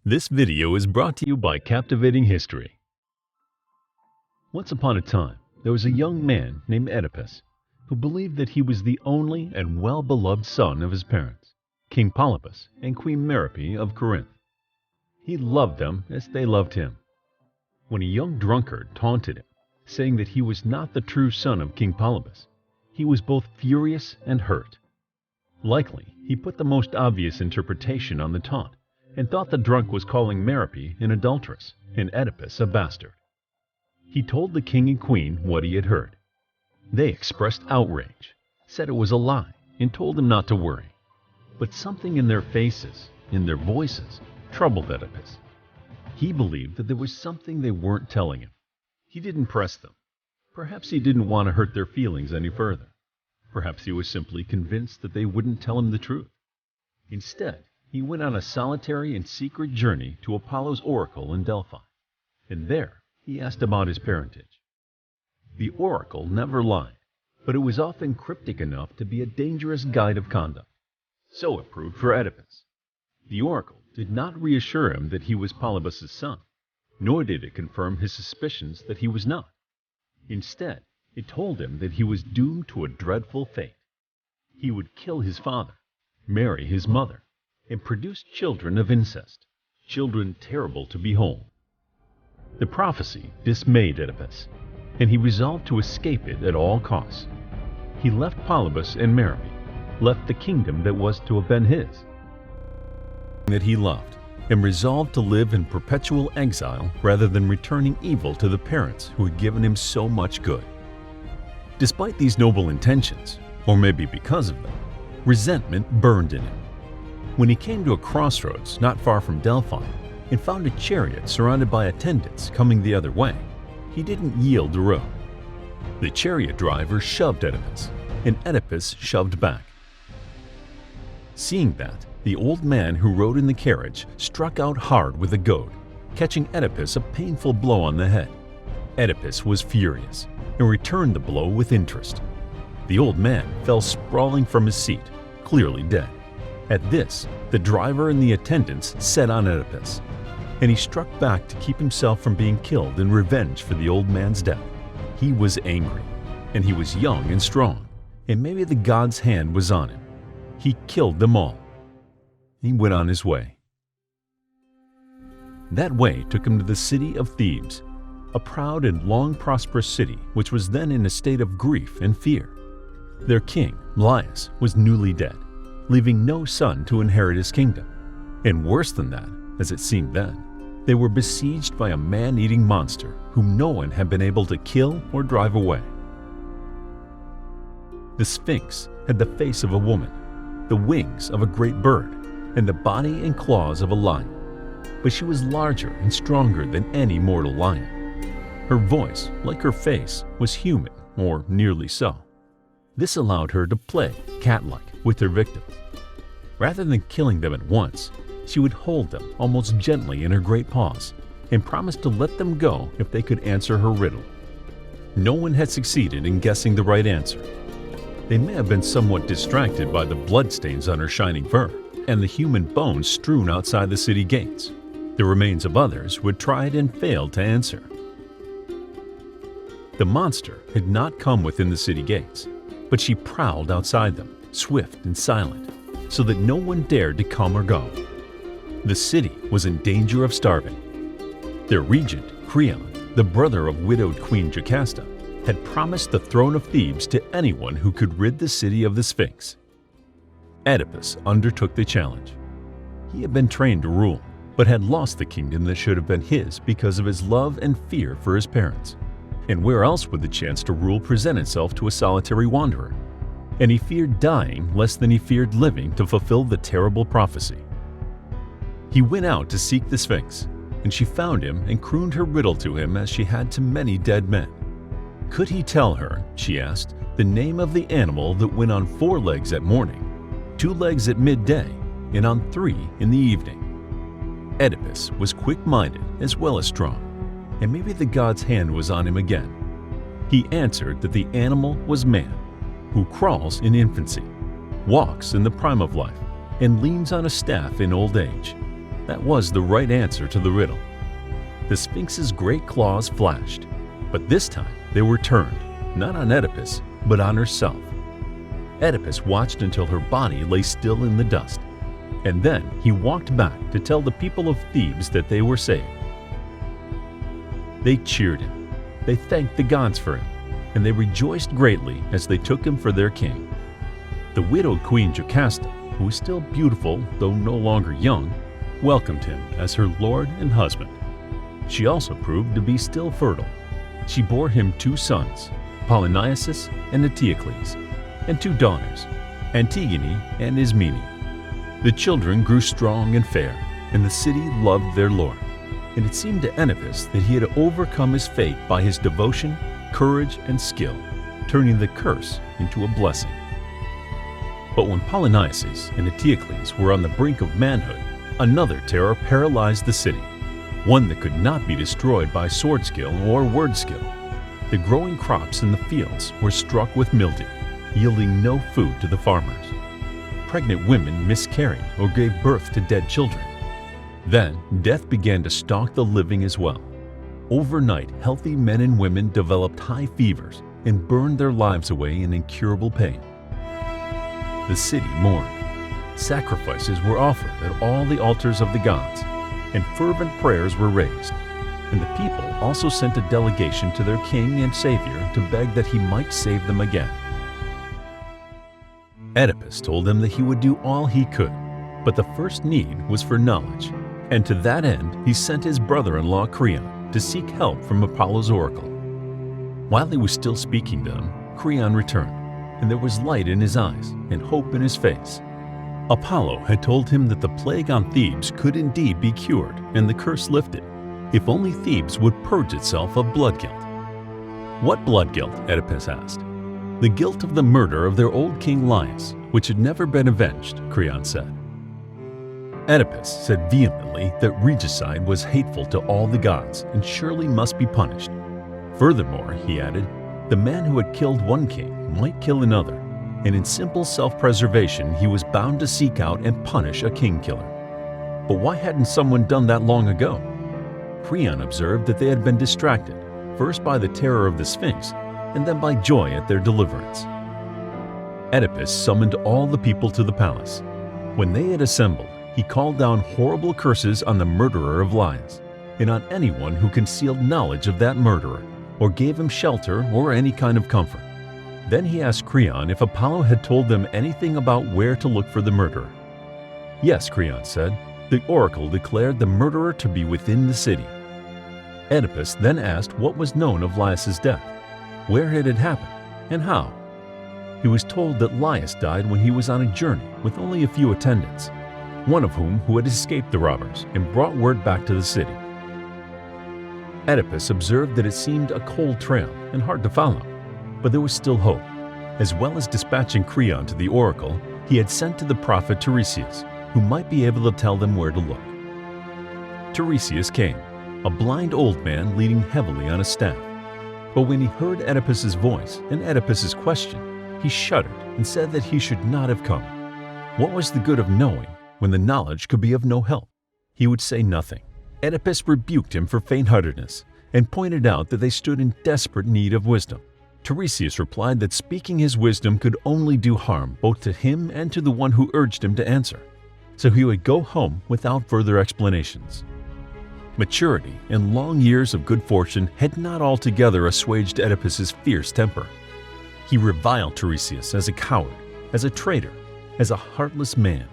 This video is brought to you by Captivating History. Once upon a time, there was a young man named Oedipus who believed that he was the only and well-beloved son of his parents, King Polybus and Queen Merope of Corinth. He loved them as they loved him. When a young drunkard taunted him, saying that he was not the true son of King Polybus, he was both furious and hurt. Likely, he put the most obvious interpretation on the taunt and thought the drunk was calling Merope an adulteress and Oedipus a bastard. He told the king and queen what he had heard. They expressed outrage, said it was a lie, and told him not to worry. But something in their faces, in their voices, troubled Oedipus. He believed that there was something they weren't telling him. He didn't press them. Perhaps he didn't want to hurt their feelings any further. Perhaps he was simply convinced that they wouldn't tell him the truth. Instead, he went on a solitary and secret journey to Apollo's oracle in Delphi, and there he asked about his parentage. The oracle never lied, but it was often cryptic enough to be a dangerous guide of conduct. So it proved for Oedipus. The oracle did not reassure him that he was Polybus's son, nor did it confirm his suspicions that he was not. Instead, it told him that he was doomed to a dreadful fate. He would kill his father, marry his mother, and produce children of incest, children terrible to behold. The prophecy dismayed Oedipus, and he resolved to escape it at all costs. He left Polybus and Merope, left the kingdom that was to have been his, that he loved, and resolved to live in perpetual exile rather than returning evil to the parents who had given him so much good. Despite these noble intentions, or maybe because of them, resentment burned in him. When he came to a crossroads not far from Delphi and found a chariot surrounded by attendants coming the other way, he didn't yield the road. The chariot driver shoved Oedipus, and Oedipus shoved back. Seeing that, the old man who rode in the carriage struck out hard with a goad, catching Oedipus a painful blow on the head. Oedipus was furious and returned the blow with interest. The old man fell sprawling from his seat, clearly dead. At this, the driver and the attendants set on Oedipus, and he struck back to keep himself from being killed in revenge for the old man's death. He was angry, and he was young and strong, and maybe the god's hand was on him. He killed them all. He went on his way. That way took him to the city of Thebes, a proud and long prosperous city which was then in a state of grief and fear. Their king, Laius, was newly dead, leaving no son to inherit his kingdom. And worse than that, as it seemed then, they were besieged by a man-eating monster whom no one had been able to kill or drive away. The Sphinx had the face of a woman, the wings of a great bird, and the body and claws of a lion. But she was larger and stronger than any mortal lion. Her voice, like her face, was human, or nearly so. This allowed her to play cat-like with her victims. Rather than killing them at once, she would hold them almost gently in her great paws and promise to let them go if they could answer her riddle. No one had succeeded in guessing the right answer. They may have been somewhat distracted by the bloodstains on her shining fur and the human bones strewn outside the city gates. The remains of others who had tried and failed to answer. The monster had not come within the city gates, but she prowled outside them, swift and silent, so that no one dared to come or go. The city was in danger of starving. Their regent, Creon, the brother of widowed Queen Jocasta, had promised the throne of Thebes to anyone who could rid the city of the Sphinx. Oedipus undertook the challenge. He had been trained to rule, but had lost the kingdom that should have been his because of his love and fear for his parents. And where else would the chance to rule present itself to a solitary wanderer? And he feared dying less than he feared living to fulfill the terrible prophecy. He went out to seek the Sphinx, and she found him and crooned her riddle to him as she had to many dead men. Could he tell her, she asked, the name of the animal that went on 4 legs at morning, 2 legs at midday, and on 3 in the evening? Oedipus was quick-minded as well as strong, and maybe the god's hand was on him again. He answered that the animal was man, who crawls in infancy, walks in the prime of life, and leans on a staff in old age. That was the right answer to the riddle. The Sphinx's great claws flashed, but this time they were turned, not on Oedipus, but on herself. Oedipus watched until her body lay still in the dust, and then he walked back to tell the people of Thebes that they were saved. They cheered him, they thanked the gods for him, and they rejoiced greatly as they took him for their king. The widowed Queen Jocasta, who was still beautiful though no longer young, welcomed him as her lord and husband. She also proved to be still fertile. She bore him 2 sons, Polynices and Eteocles, and 2 daughters, Antigone and Ismene. The children grew strong and fair, and the city loved their lord. And it seemed to Oedipus that he had overcome his fate by his devotion, courage, and skill, turning the curse into a blessing. But when Polynices and Eteocles were on the brink of manhood, another terror paralyzed the city, one that could not be destroyed by sword skill or word skill. The growing crops in the fields were struck with mildew, yielding no food to the farmers. Pregnant women miscarried or gave birth to dead children. Then, death began to stalk the living as well. Overnight, healthy men and women developed high fevers and burned their lives away in incurable pain. The city mourned. Sacrifices were offered at all the altars of the gods, and fervent prayers were raised. And the people also sent a delegation to their king and savior to beg that he might save them again. Oedipus told them that he would do all he could, but the first need was for knowledge, and to that end he sent his brother-in-law Creon to seek help from Apollo's oracle. While he was still speaking to them, Creon returned, and there was light in his eyes and hope in his face. Apollo had told him that the plague on Thebes could indeed be cured and the curse lifted, if only Thebes would purge itself of blood guilt. What blood guilt? Oedipus asked. The guilt of the murder of their old king Laius, which had never been avenged, Creon said. Oedipus said vehemently that regicide was hateful to all the gods and surely must be punished. Furthermore, he added, the man who had killed one king might kill another, and in simple self-preservation he was bound to seek out and punish a king-killer. But why hadn't someone done that long ago? Creon observed that they had been distracted, first by the terror of the Sphinx, and then by joy at their deliverance. Oedipus summoned all the people to the palace. When they had assembled, he called down horrible curses on the murderer of Laius, and on anyone who concealed knowledge of that murderer, or gave him shelter or any kind of comfort. Then he asked Creon if Apollo had told them anything about where to look for the murderer. Yes, Creon said, the oracle declared the murderer to be within the city. Oedipus then asked what was known of Laius's death, where it had happened, and how. He was told that Laius died when he was on a journey with only a few attendants, one of whom who had escaped the robbers and brought word back to the city. Oedipus observed that it seemed a cold trail and hard to follow, but there was still hope. As well as dispatching Creon to the oracle, he had sent to the prophet Tiresias, who might be able to tell them where to look. Tiresias came, a blind old man leaning heavily on a staff. But when he heard Oedipus's voice and Oedipus's question, he shuddered and said that he should not have come. What was the good of knowing when the knowledge could be of no help? He would say nothing. Oedipus rebuked him for faint-heartedness and pointed out that they stood in desperate need of wisdom. Tiresias replied that speaking his wisdom could only do harm both to him and to the one who urged him to answer, so he would go home without further explanations. Maturity and long years of good fortune had not altogether assuaged Oedipus's fierce temper. He reviled Tiresias as a coward, as a traitor, as a heartless man,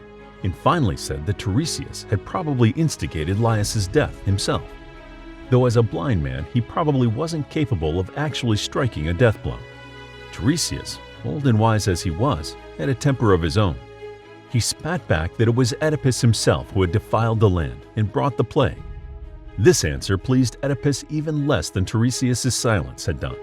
and finally said that Tiresias had probably instigated Laius's death himself, though as a blind man he probably wasn't capable of actually striking a death blow. Tiresias, old and wise as he was, had a temper of his own. He spat back that it was Oedipus himself who had defiled the land and brought the plague. This answer pleased Oedipus even less than Tiresias' silence had done.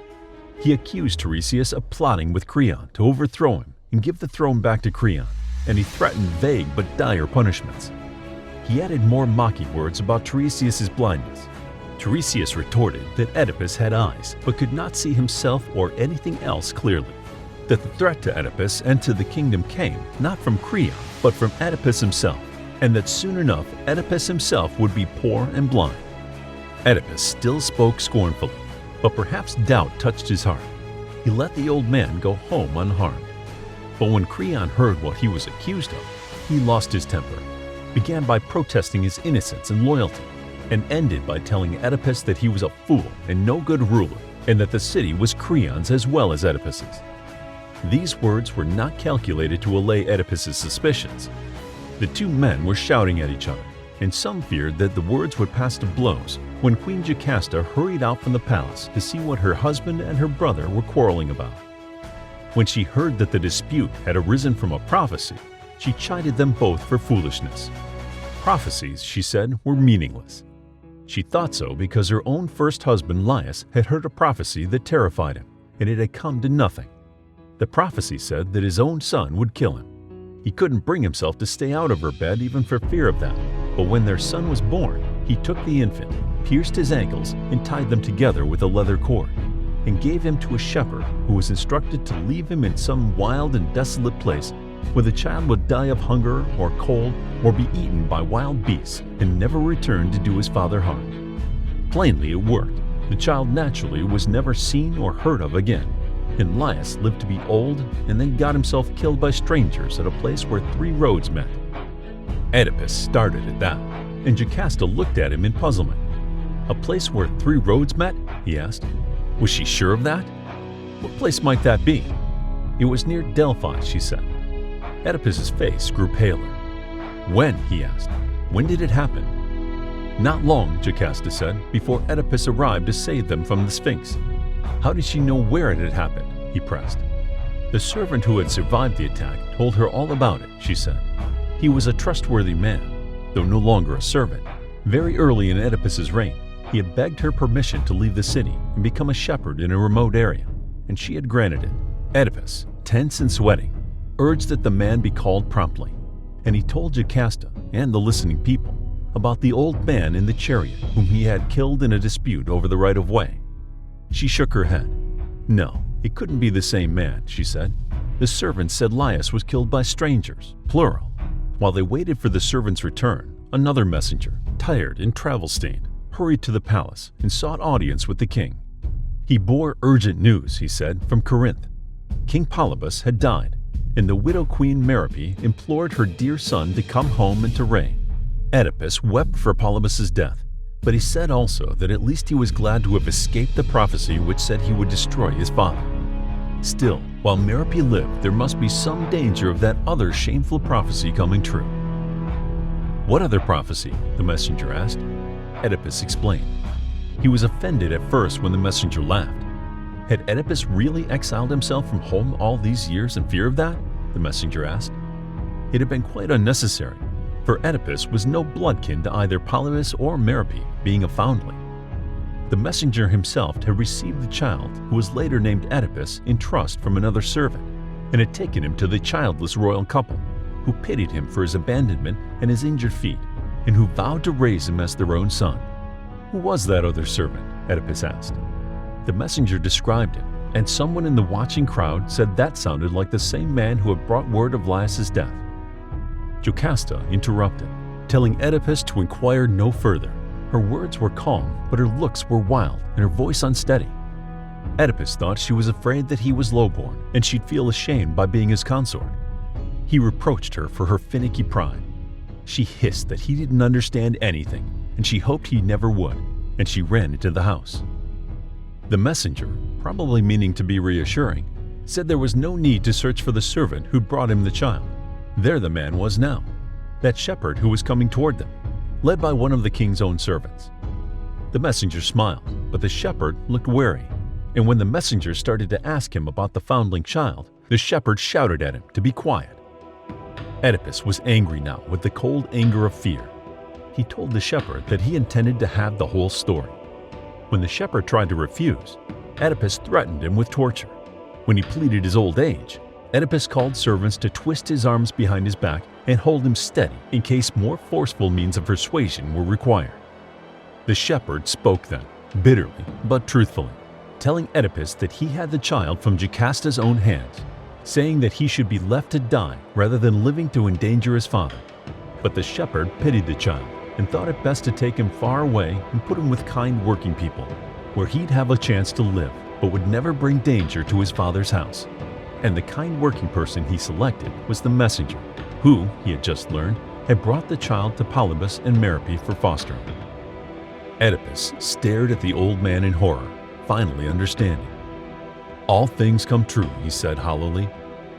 He accused Tiresias of plotting with Creon to overthrow him and give the throne back to Creon, and he threatened vague but dire punishments. He added more mocking words about Tiresias' blindness. Tiresias retorted that Oedipus had eyes but could not see himself or anything else clearly, that the threat to Oedipus and to the kingdom came not from Creon but from Oedipus himself, and that soon enough Oedipus himself would be poor and blind. Oedipus still spoke scornfully, but perhaps doubt touched his heart. He let the old man go home unharmed. But when Creon heard what he was accused of, he lost his temper, began by protesting his innocence and loyalty, and ended by telling Oedipus that he was a fool and no good ruler, and that the city was Creon's as well as Oedipus's. These words were not calculated to allay Oedipus's suspicions. The two men were shouting at each other, and some feared that the words would pass to blows when Queen Jocasta hurried out from the palace to see what her husband and her brother were quarreling about. When she heard that the dispute had arisen from a prophecy, she chided them both for foolishness. Prophecies, she said, were meaningless. She thought so because her own first husband Laius had heard a prophecy that terrified him, and it had come to nothing. The prophecy said that his own son would kill him. He couldn't bring himself to stay out of her bed even for fear of that, but when their son was born, he took the infant, pierced his ankles, and tied them together with a leather cord, and gave him to a shepherd who was instructed to leave him in some wild and desolate place where the child would die of hunger or cold or be eaten by wild beasts and never return to do his father harm. Plainly, it worked. The child naturally was never seen or heard of again, and Laius lived to be old and then got himself killed by strangers at a place where three roads met. Oedipus started at that, and Jocasta looked at him in puzzlement. A place where three roads met? He asked. Was she sure of that? What place might that be? It was near Delphi, she said. Oedipus's face grew paler. When? He asked. When did it happen? Not long, Jocasta said, before Oedipus arrived to save them from the Sphinx. How did she know where it had happened? He pressed. The servant who had survived the attack told her all about it, she said. He was a trustworthy man, though no longer a servant. Very early in Oedipus's reign, he had begged her permission to leave the city and become a shepherd in a remote area, and she had granted it. Oedipus, tense and sweating, urged that the man be called promptly, and he told Jocasta and the listening people about the old man in the chariot whom he had killed in a dispute over the right-of-way. She shook her head. No, it couldn't be the same man, she said. The servant said Laius was killed by strangers, plural. While they waited for the servant's return, another messenger, tired and travel-stained, hurried to the palace and sought audience with the king. He bore urgent news, he said, from Corinth. King Polybus had died, and the widow Queen Merope implored her dear son to come home and to reign. Oedipus wept for Polybus's death, but he said also that at least he was glad to have escaped the prophecy which said he would destroy his father. Still, while Merope lived, there must be some danger of that other shameful prophecy coming true. What other prophecy? The messenger asked. Oedipus explained. He was offended at first when the messenger laughed. Had Oedipus really exiled himself from home all these years in fear of that? The messenger asked. It had been quite unnecessary, for Oedipus was no bloodkin to either Polybus or Merope, being a foundling. The messenger himself had received the child, who was later named Oedipus, in trust from another servant, and had taken him to the childless royal couple, who pitied him for his abandonment and his injured feet, and who vowed to raise him as their own son. Who was that other servant? Oedipus asked. The messenger described him, and someone in the watching crowd said that sounded like the same man who had brought word of Laius's death. Jocasta interrupted, telling Oedipus to inquire no further. Her words were calm, but her looks were wild and her voice unsteady. Oedipus thought she was afraid that he was lowborn and she'd feel ashamed by being his consort. He reproached her for her finicky pride. She hissed that he didn't understand anything, and she hoped he never would, and she ran into the house. The messenger, probably meaning to be reassuring, said there was no need to search for the servant who'd brought him the child. There the man was now, that shepherd who was coming toward them, led by one of the king's own servants. The messenger smiled, but the shepherd looked wary, and when the messenger started to ask him about the foundling child, the shepherd shouted at him to be quiet. Oedipus was angry now with the cold anger of fear. He told the shepherd that he intended to have the whole story. When the shepherd tried to refuse, Oedipus threatened him with torture. When he pleaded his old age, Oedipus called servants to twist his arms behind his back and hold him steady in case more forceful means of persuasion were required. The shepherd spoke then, bitterly but truthfully, telling Oedipus that he had the child from Jocasta's own hands, saying that he should be left to die rather than living to endanger his father. But the shepherd pitied the child and thought it best to take him far away and put him with kind working people, where he'd have a chance to live but would never bring danger to his father's house. And the kind working person he selected was the messenger, who, he had just learned, had brought the child to Polybus and Merope for fostering. Oedipus stared at the old man in horror, finally understanding. "All things come true," he said hollowly.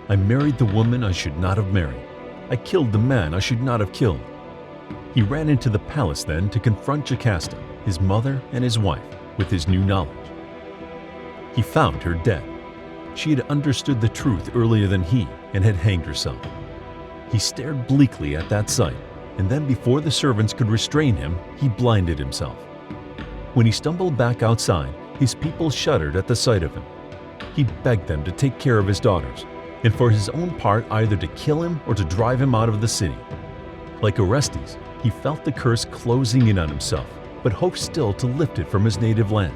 "I married the woman I should not have married. I killed the man I should not have killed." He ran into the palace then to confront Jocasta, his mother and his wife, with his new knowledge. He found her dead. She had understood the truth earlier than he and had hanged herself. He stared bleakly at that sight, and then before the servants could restrain him, he blinded himself. When he stumbled back outside, his people shuddered at the sight of him. He begged them to take care of his daughters, and for his own part either to kill him or to drive him out of the city. Like Orestes, he felt the curse closing in on himself, but hoped still to lift it from his native land.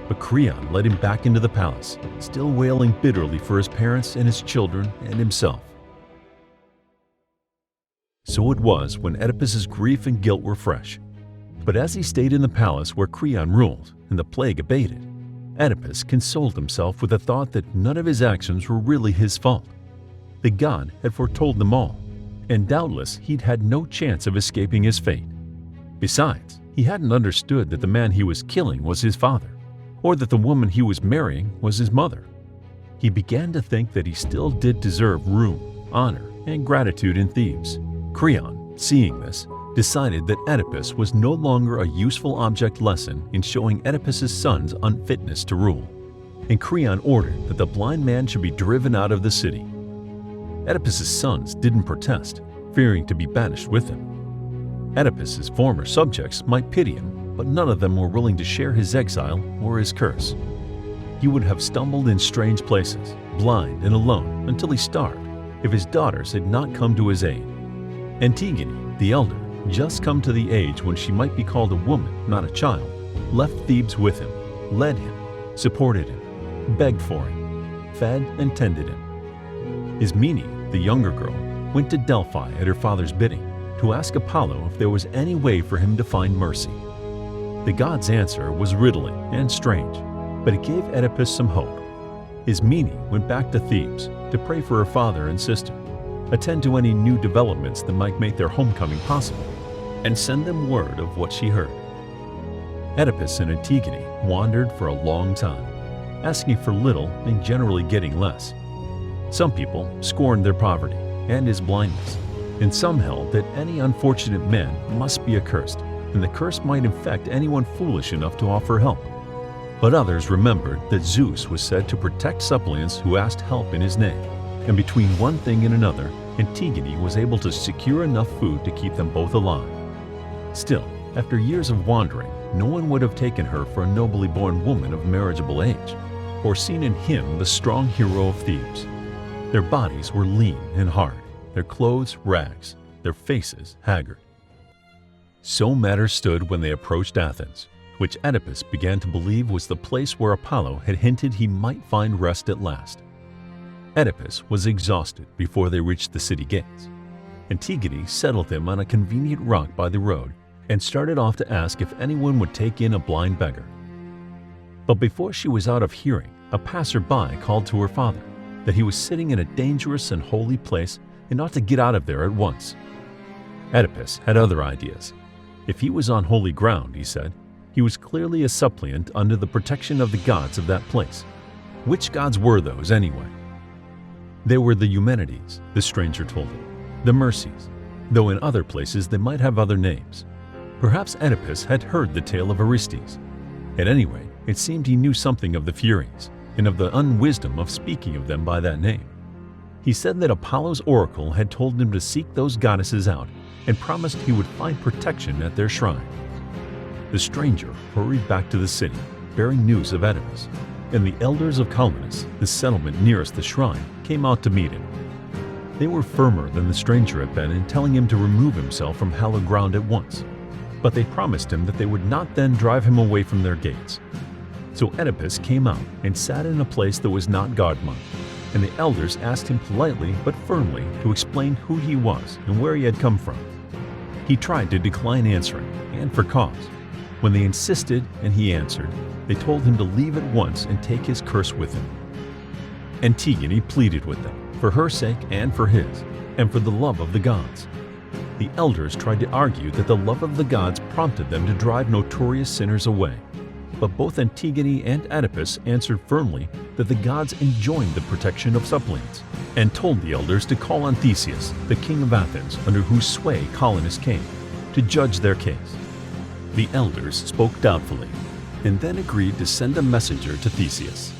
But Creon led him back into the palace, still wailing bitterly for his parents and his children and himself. So it was when Oedipus's grief and guilt were fresh. But as he stayed in the palace where Creon ruled and the plague abated, Oedipus consoled himself with the thought that none of his actions were really his fault. The god had foretold them all, and doubtless he'd had no chance of escaping his fate. Besides, he hadn't understood that the man he was killing was his father, or that the woman he was marrying was his mother. He began to think that he still did deserve room, honor, and gratitude in Thebes. Creon, seeing this, decided that Oedipus was no longer a useful object lesson in showing Oedipus's son's unfitness to rule, and Creon ordered that the blind man should be driven out of the city. Oedipus's sons didn't protest, fearing to be banished with him. Oedipus's former subjects might pity him, but none of them were willing to share his exile or his curse. He would have stumbled in strange places, blind and alone, until he starved, if his daughters had not come to his aid. Antigone, the elder, just come to the age when she might be called a woman, not a child, left Thebes with him, led him, supported him, begged for him, fed and tended him. Ismene, the younger girl, went to Delphi at her father's bidding to ask Apollo if there was any way for him to find mercy. The god's answer was riddling and strange, but it gave Oedipus some hope. Ismene went back to Thebes to pray for her father and sister, attend to any new developments that might make their homecoming possible, and send them word of what she heard. Oedipus and Antigone wandered for a long time, asking for little and generally getting less. Some people scorned their poverty and his blindness, and some held that any unfortunate man must be accursed, and the curse might infect anyone foolish enough to offer help. But others remembered that Zeus was said to protect suppliants who asked help in his name, and between one thing and another, Antigone was able to secure enough food to keep them both alive. Still, after years of wandering, no one would have taken her for a nobly born woman of marriageable age, or seen in him the strong hero of Thebes. Their bodies were lean and hard, their clothes rags, their faces haggard. So matters stood when they approached Athens, which Oedipus began to believe was the place where Apollo had hinted he might find rest at last. Oedipus was exhausted before they reached the city gates. Antigone settled him on a convenient rock by the road and started off to ask if anyone would take in a blind beggar. But before she was out of hearing, a passer-by called to her father that he was sitting in a dangerous and holy place and ought to get out of there at once. Oedipus had other ideas. If he was on holy ground, he said, he was clearly a suppliant under the protection of the gods of that place. Which gods were those, anyway? They were the Eumenides, the stranger told him, the Mercies, though in other places they might have other names. Perhaps Oedipus had heard the tale of Orestes. At any rate, it seemed he knew something of the Furies, and of the unwisdom of speaking of them by that name. He said that Apollo's oracle had told him to seek those goddesses out and promised he would find protection at their shrine. The stranger hurried back to the city, bearing news of Oedipus, and the elders of Colonus, the settlement nearest the shrine, came out to meet him. They were firmer than the stranger had been in telling him to remove himself from hallowed ground at once, but they promised him that they would not then drive him away from their gates. So Oedipus came out and sat in a place that was not god-marked, and the elders asked him politely but firmly to explain who he was and where he had come from. He tried to decline answering, and for cause. When they insisted and he answered, they told him to leave at once and take his curse with him. Antigone pleaded with them, for her sake and for his, and for the love of the gods. The elders tried to argue that the love of the gods prompted them to drive notorious sinners away. But both Antigone and Oedipus answered firmly that the gods enjoined the protection of suppliants, and told the elders to call on Theseus, the king of Athens, under whose sway colonists came, to judge their case. The elders spoke doubtfully, and then agreed to send a messenger to Theseus.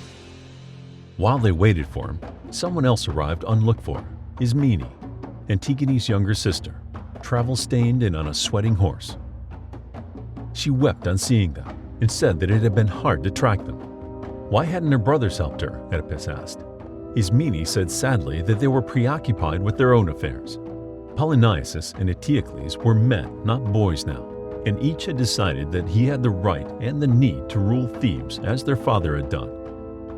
While they waited for him, someone else arrived unlooked for, Ismene, Antigone's younger sister, travel-stained and on a sweating horse. She wept on seeing them, and said that it had been hard to track them. Why hadn't her brothers helped her? Oedipus asked. Ismene said sadly that they were preoccupied with their own affairs. Polynices and Eteocles were men, not boys now, and each had decided that he had the right and the need to rule Thebes as their father had done.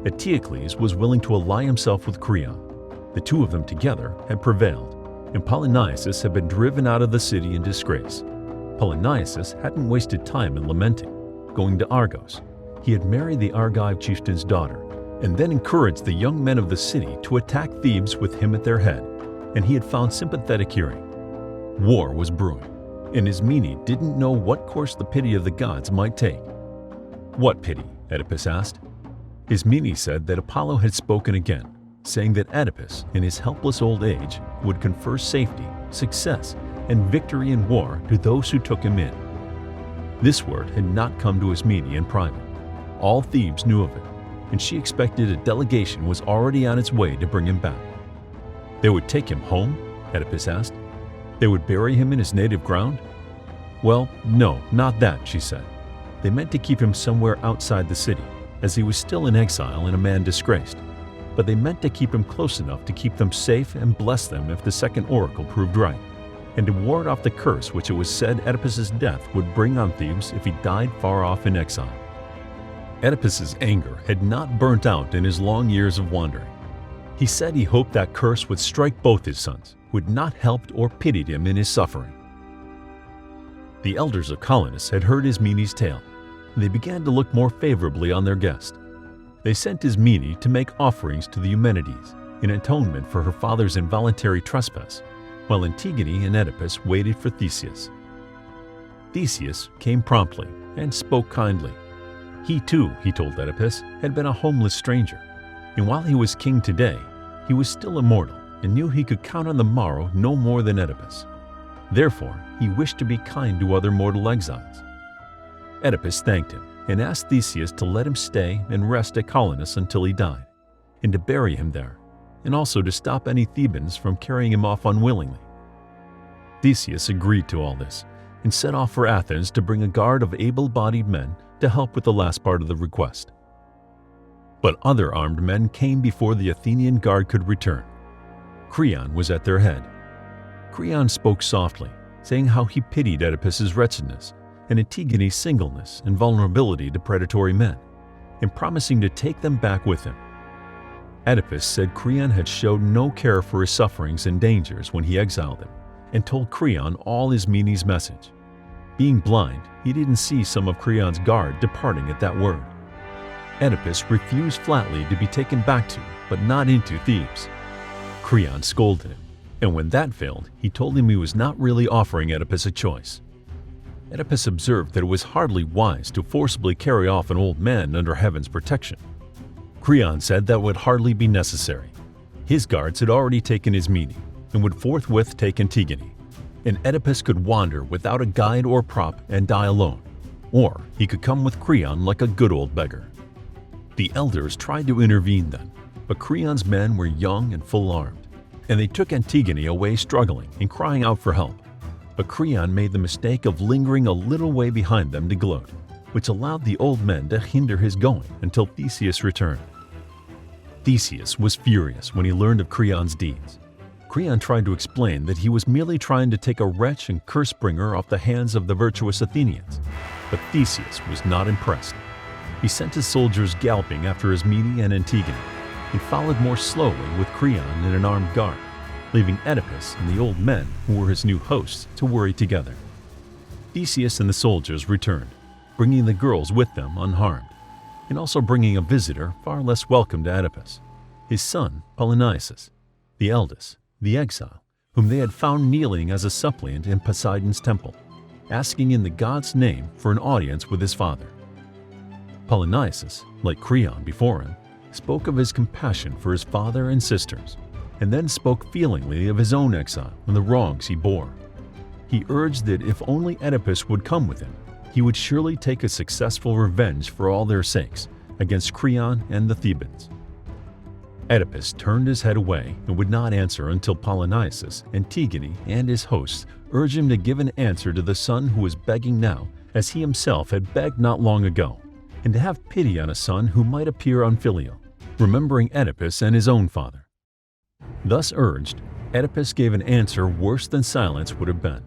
Eteocles was willing to ally himself with Creon. The two of them together had prevailed, and Polynices had been driven out of the city in disgrace. Polynices hadn't wasted time in lamenting. Going to Argos, he had married the Argive chieftain's daughter, and then encouraged the young men of the city to attack Thebes with him at their head, and he had found sympathetic hearing. War was brewing, and Ismene didn't know what course the pity of the gods might take. What pity? Oedipus asked. Ismene said that Apollo had spoken again, saying that Oedipus, in his helpless old age, would confer safety, success, and victory in war to those who took him in. This word had not come to Ismene in private. All Thebes knew of it, and she expected a delegation was already on its way to bring him back. They would take him home? Oedipus asked. They would bury him in his native ground? Well, no, not that, she said. They meant to keep him somewhere outside the city, as he was still in exile and a man disgraced. But they meant to keep him close enough to keep them safe and bless them if the second oracle proved right, and to ward off the curse which it was said Oedipus's death would bring on Thebes if he died far off in exile. Oedipus's anger had not burnt out in his long years of wandering. He said he hoped that curse would strike both his sons, who had not helped or pitied him in his suffering. The elders of Colonus had heard Ismene's tale, and they began to look more favorably on their guest. They sent Ismene to make offerings to the Eumenides in atonement for her father's involuntary trespass, while Antigone and Oedipus waited for Theseus. Theseus came promptly and spoke kindly. He too, he told Oedipus, had been a homeless stranger, and while he was king today, he was still immortal and knew he could count on the morrow no more than Oedipus. Therefore, he wished to be kind to other mortal exiles. Oedipus thanked him and asked Theseus to let him stay and rest at Colonus until he died, and to bury him there, and also to stop any Thebans from carrying him off unwillingly. Theseus agreed to all this and set off for Athens to bring a guard of able-bodied men to help with the last part of the request. But other armed men came before the Athenian guard could return. Creon was at their head. Creon spoke softly, saying how he pitied Oedipus's wretchedness and Antigone's singleness and vulnerability to predatory men, and promising to take them back with him. Oedipus said Creon had showed no care for his sufferings and dangers when he exiled him, and told Creon all Ismene's message. Being blind, he didn't see some of Creon's guard departing at that word. Oedipus refused flatly to be taken back to, but not into Thebes. Creon scolded him, and when that failed, he told him he was not really offering Oedipus a choice. Oedipus observed that it was hardly wise to forcibly carry off an old man under heaven's protection. Creon said that would hardly be necessary. His guards had already taken Ismene and would forthwith take Antigone, and Oedipus could wander without a guide or prop and die alone, or he could come with Creon like a good old beggar. The elders tried to intervene then, but Creon's men were young and full-armed, and they took Antigone away struggling and crying out for help. But Creon made the mistake of lingering a little way behind them to gloat, which allowed the old men to hinder his going until Theseus returned. Theseus was furious when he learned of Creon's deeds. Creon tried to explain that he was merely trying to take a wretch and curse-bringer off the hands of the virtuous Athenians, but Theseus was not impressed. He sent his soldiers galloping after Ismene and Antigone, and followed more slowly with Creon and an armed guard. leaving Oedipus and the old men who were his new hosts to worry together. Theseus and the soldiers returned, bringing the girls with them unharmed, and also bringing a visitor far less welcome to Oedipus, his son Polynices, the eldest, the exile, whom they had found kneeling as a suppliant in Poseidon's temple, asking in the god's name for an audience with his father. Polynices, like Creon before him, spoke of his compassion for his father and sisters, and then spoke feelingly of his own exile and the wrongs he bore. He urged that if only Oedipus would come with him, he would surely take a successful revenge for all their sakes against Creon and the Thebans. Oedipus turned his head away and would not answer until Polynices, Antigone, and his hosts urged him to give an answer to the son who was begging now, as he himself had begged not long ago, and to have pity on a son who might appear unfilial, remembering Oedipus and his own father. Thus urged, Oedipus gave an answer worse than silence would have been.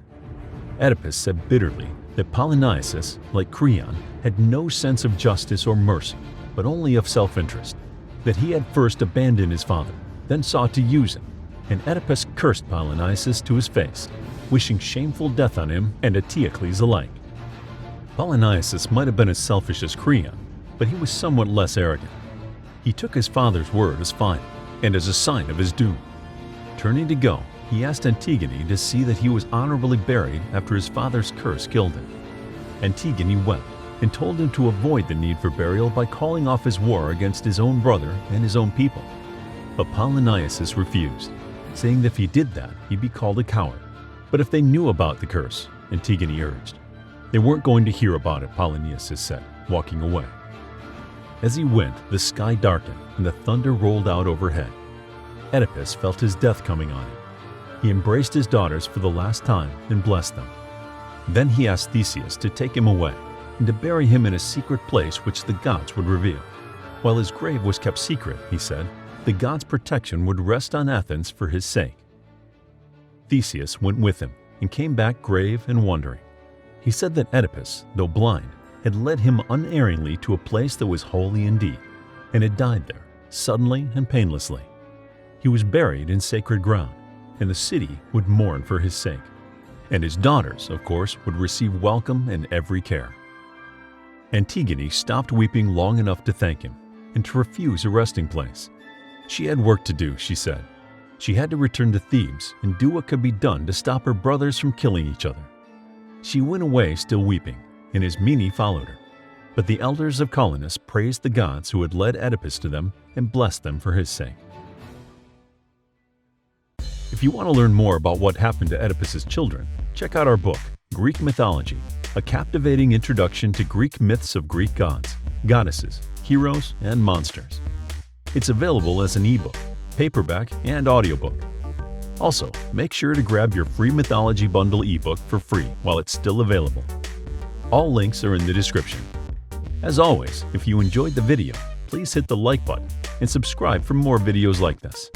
Oedipus said bitterly that Polynices, like Creon, had no sense of justice or mercy, but only of self-interest, that he had first abandoned his father, then sought to use him, and Oedipus cursed Polynices to his face, wishing shameful death on him and Eteocles alike. Polynices might have been as selfish as Creon, but he was somewhat less arrogant. He took his father's word as final, and as a sign of his doom. Turning to go, he asked Antigone to see that he was honorably buried after his father's curse killed him. Antigone wept, and told him to avoid the need for burial by calling off his war against his own brother and his own people. But Polynices refused, saying that if he did that, he'd be called a coward. But if they knew about the curse, Antigone urged. They weren't going to hear about it, Polynices said, walking away. As he went, the sky darkened and the thunder rolled out overhead. Oedipus felt his death coming on him. He embraced his daughters for the last time and blessed them. Then he asked Theseus to take him away and to bury him in a secret place which the gods would reveal. While his grave was kept secret, he said, the gods' protection would rest on Athens for his sake. Theseus went with him and came back grave and wondering. He said that Oedipus, though blind, had led him unerringly to a place that was holy indeed, and had died there, suddenly and painlessly. He was buried in sacred ground, and the city would mourn for his sake. And his daughters, of course, would receive welcome and every care. Antigone stopped weeping long enough to thank him, and to refuse a resting place. She had work to do, she said. She had to return to Thebes and do what could be done to stop her brothers from killing each other. She went away still weeping, and Ismene followed her. But the elders of Colonus praised the gods who had led Oedipus to them and blessed them for his sake. If you want to learn more about what happened to Oedipus's children, check out our book, Greek Mythology, a captivating introduction to Greek myths of Greek gods, goddesses, heroes, and monsters. It's available as an ebook, paperback, and audiobook. Also, make sure to grab your free Mythology Bundle ebook for free while it's still available. All links are in the description. As always, if you enjoyed the video, please hit the like button and subscribe for more videos like this.